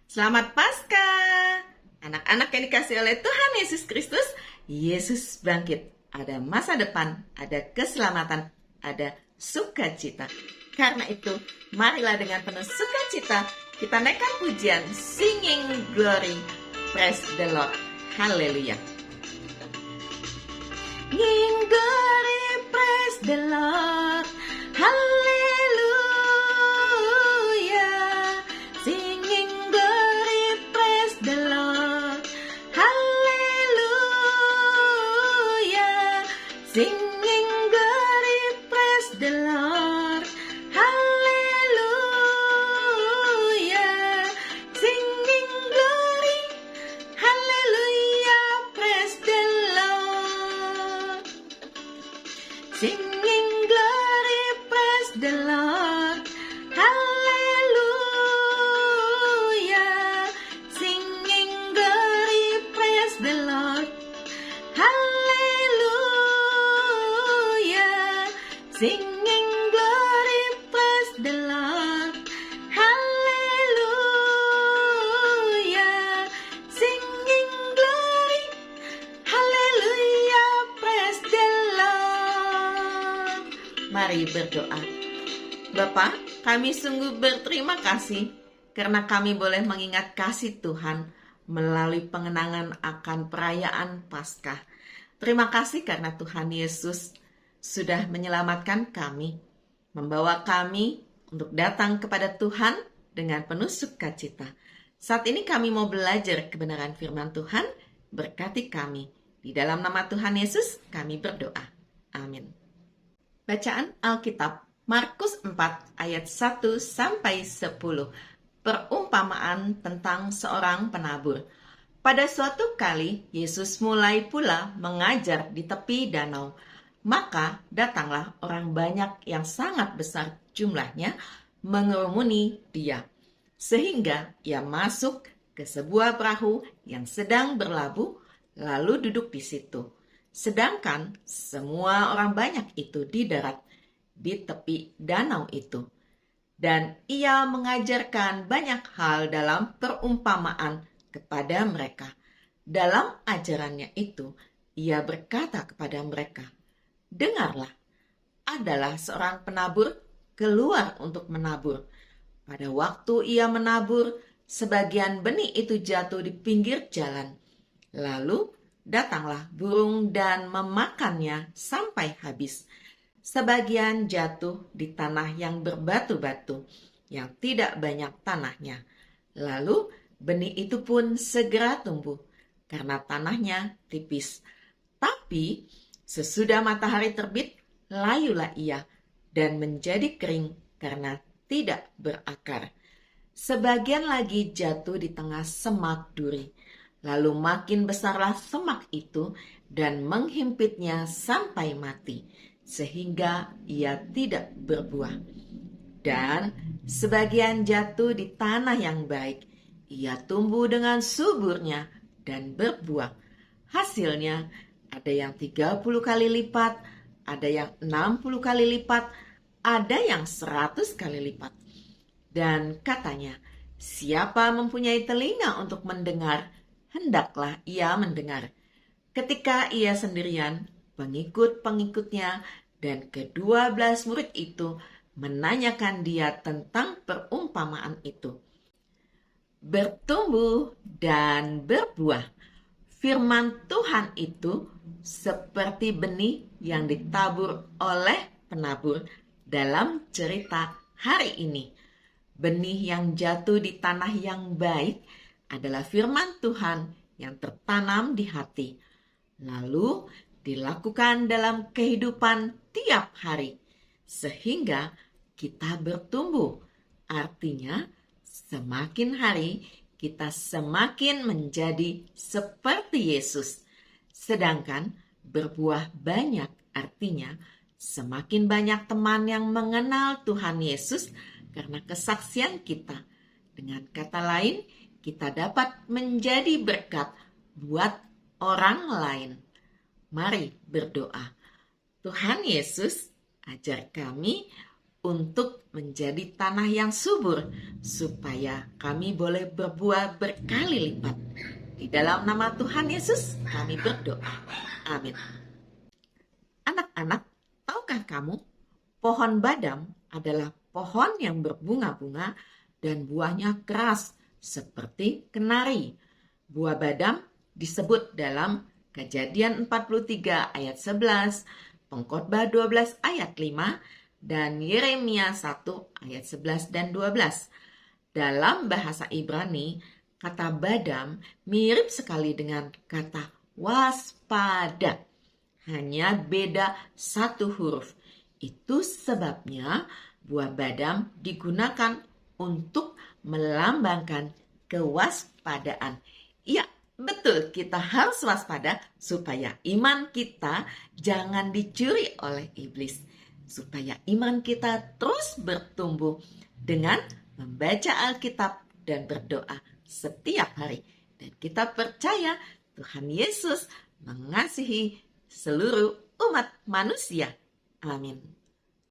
Selamat Paskah. Anak-anak yang dikasih oleh Tuhan Yesus Kristus, Yesus bangkit. Ada masa depan, ada keselamatan, ada sukacita. Karena itu, marilah dengan penuh sukacita kita naikkan pujian, singing glory, praise the Lord. Haleluya. Singing glory, praise the Lord. Haleluya. Singing glory, praise the Lord. Haleluya. Singing glory, praise the Lord. Haleluya. Singing glory, haleluya, praise the Lord. Singing glory, praise the Lord. Hallelujah. Singing glory, praise the Lord. Hallelujah. Singing glory, praise the Lord. Hallelujah. Singing glory, hallelujah, praise the Lord. Mari berdoa. Bapa, kami sungguh berterima kasih karena kami boleh mengingat kasih Tuhan melalui pengenangan akan perayaan Paskah. Terima kasih karena Tuhan Yesus sudah menyelamatkan kami, membawa kami untuk datang kepada Tuhan dengan penuh sukacita. Saat ini kami mau belajar kebenaran firman Tuhan, berkati kami. Di dalam nama Tuhan Yesus kami berdoa. Amin. Bacaan Alkitab Markus 4 ayat 1 sampai 10. Perumpamaan tentang seorang penabur. Pada suatu kali Yesus mulai pula mengajar di tepi danau. Maka datanglah orang banyak yang sangat besar jumlahnya mengerumuni dia. Sehingga ia masuk ke sebuah perahu yang sedang berlabuh lalu duduk di situ. Sedangkan semua orang banyak itu di darat di tepi danau itu. Dan ia mengajarkan banyak hal dalam perumpamaan kepada mereka. Dalam ajarannya itu, ia berkata kepada mereka, "Dengarlah, adalah seorang penabur keluar untuk menabur. Pada waktu ia menabur, sebagian benih itu jatuh di pinggir jalan. Lalu datanglah burung dan memakannya sampai habis. Sebagian jatuh di tanah yang berbatu-batu, yang tidak banyak tanahnya. Lalu benih itu pun segera tumbuh, karena tanahnya tipis. Tapi sesudah matahari terbit, layulah ia, dan menjadi kering karena tidak berakar. Sebagian lagi jatuh di tengah semak duri. Lalu makin besarlah semak itu, dan menghimpitnya sampai mati, sehingga ia tidak berbuah. Dan sebagian jatuh di tanah yang baik, ia tumbuh dengan suburnya dan berbuah. Hasilnya ada yang 30 kali lipat, ada yang 60 kali lipat, ada yang 100 kali lipat. Dan katanya, siapa mempunyai telinga untuk mendengar, hendaklah ia mendengar. Ketika ia sendirian, pengikut-pengikutnya dan ke-12 murid itu menanyakan dia tentang perumpamaan itu. Bertumbuh dan berbuah. Firman Tuhan itu seperti benih yang ditabur oleh penabur dalam cerita hari ini. Benih yang jatuh di tanah yang baik adalah firman Tuhan yang tertanam di hati, lalu dilakukan dalam kehidupan tiap hari, sehingga kita bertumbuh. Artinya, semakin hari kita semakin menjadi seperti Yesus. Sedangkan berbuah banyak artinya semakin banyak teman yang mengenal Tuhan Yesus karena kesaksian kita. Dengan kata lain, kita dapat menjadi berkat buat orang lain. Mari berdoa. Tuhan Yesus, ajar kami untuk menjadi tanah yang subur, supaya kami boleh berbuah berkali lipat. Di dalam nama Tuhan Yesus kami berdoa. Amin. Anak-anak, tahukah kamu, pohon badam adalah pohon yang berbunga-bunga dan buahnya keras seperti kenari. Buah badam disebut dalam Kejadian 43 ayat 11, Pengkhotbah 12 ayat 5, dan Yeremia 1 ayat 11 dan 12. Dalam bahasa Ibrani, kata badam mirip sekali dengan kata waspada. Hanya beda satu huruf. Itu sebabnya buah badam digunakan untuk melambangkan kewaspadaan. Ya, betul, kita harus waspada supaya iman kita jangan dicuri oleh iblis. Supaya iman kita terus bertumbuh dengan membaca Alkitab dan berdoa setiap hari. Dan kita percaya Tuhan Yesus mengasihi seluruh umat manusia. Amin.